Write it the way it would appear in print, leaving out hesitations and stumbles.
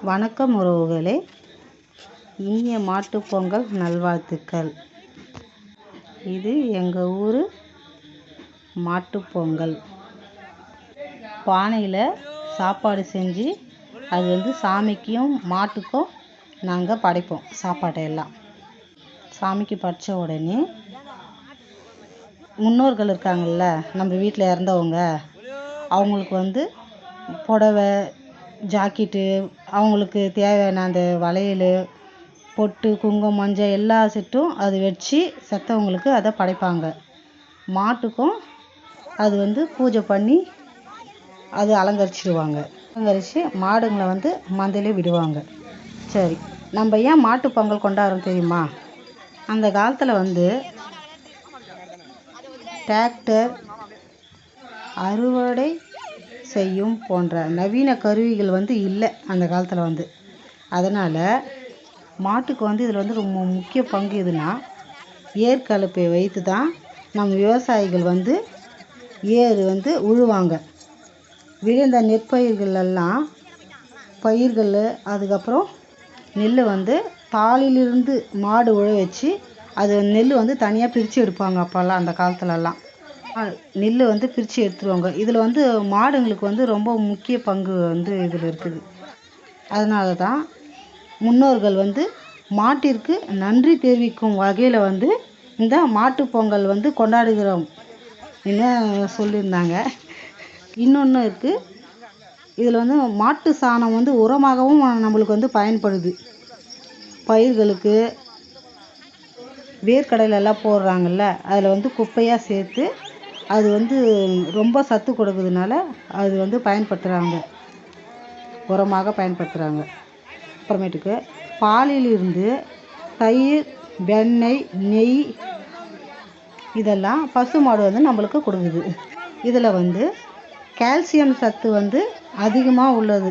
வணக்கம் உறவுகளே, இனிய மாட்டுப் பொங்கல் நல்வாழ்த்துக்கள். இது எங்கள் ஊர் மாட்டுப் பொங்கல். பானையில் சாப்பாடு செஞ்சு அது சாமிக்கும் மாட்டுக்கும் நாங்கள் படைப்போம். சாப்பாட்டையெல்லாம் சாமிக்கு படைத்த உடனே முன்னோர்கள் இருக்காங்கள்ல, நம்ம வீட்டில் இறந்தவங்க, அவங்களுக்கு புடவை, ஜாக்கெட்டு, அவங்களுக்கு தேவையான அந்த வளையல், பொட்டு, குங்குமம், மஞ்சள் எல்லா செட்டும் அது வச்சு செத்தவங்களுக்கு அதை படைப்பாங்க. மாட்டுக்கும் அது பூஜை பண்ணி அது அலங்கரிச்சிடுவாங்க. அலங்கரித்து மாடுங்களை மந்தையிலே விடுவாங்க. சரி, நம்ம ஏன் மாட்டு பொங்கல் கொண்டாடுறோம் தெரியுமா? அந்த காலத்தில் டிராக்டர், அறுவடை செய்யும் போன்ற நவீன கருவிகள் இல்லை அந்த காலத்தில். அதனால் மாட்டுக்கு இதில் ரொம்ப முக்கிய பங்கு எதுனா, ஏர்கலப்பை வைத்து தான் நம்ம விவசாயிகள் ஏர் உழுவாங்க. விளைந்த நெற்பயிர்களெல்லாம் பயிர்கள், அதுக்கப்புறம் நெல் தாளிலிருந்து மாடு உழ வச்சு அது நெல் தனியாக பிரித்து எடுப்பாங்க. அப்போல்லாம் அந்த காலத்துலலாம் நெல் பிரித்து எடுத்துருவாங்க. இதில் மாடுங்களுக்கு ரொம்ப முக்கிய பங்கு இதில் இருக்குது. அதனால தான் முன்னோர்கள் மாட்டிற்கு நன்றி தெரிவிக்கும் வகையில் இந்த மாட்டுப் பொங்கல் கொண்டாடுகிறோம் என்ன சொல்லியிருந்தாங்க. இன்னொன்று இருக்குது, இதில் மாட்டு சாணம் உரமாகவும் நம்மளுக்கு பயன்படுது. பயிர்களுக்கு வேர்க்கடலெல்லாம் போடுறாங்கல்ல, அதில் குப்பையாக சேர்த்து அது ரொம்ப சத்து கொடுக்குறதுனால அது பயன்படுத்துகிறாங்க, உரமாக பயன்படுத்துகிறாங்க. அப்புறமேட்டுக்கு பாலிலிருந்து தயிர், வெண்ணெய், நெய் இதெல்லாம் பசு மாடு நம்மளுக்கு கொடுக்குது. இதில் கால்சியம் சத்து அதிகமாக உள்ளது.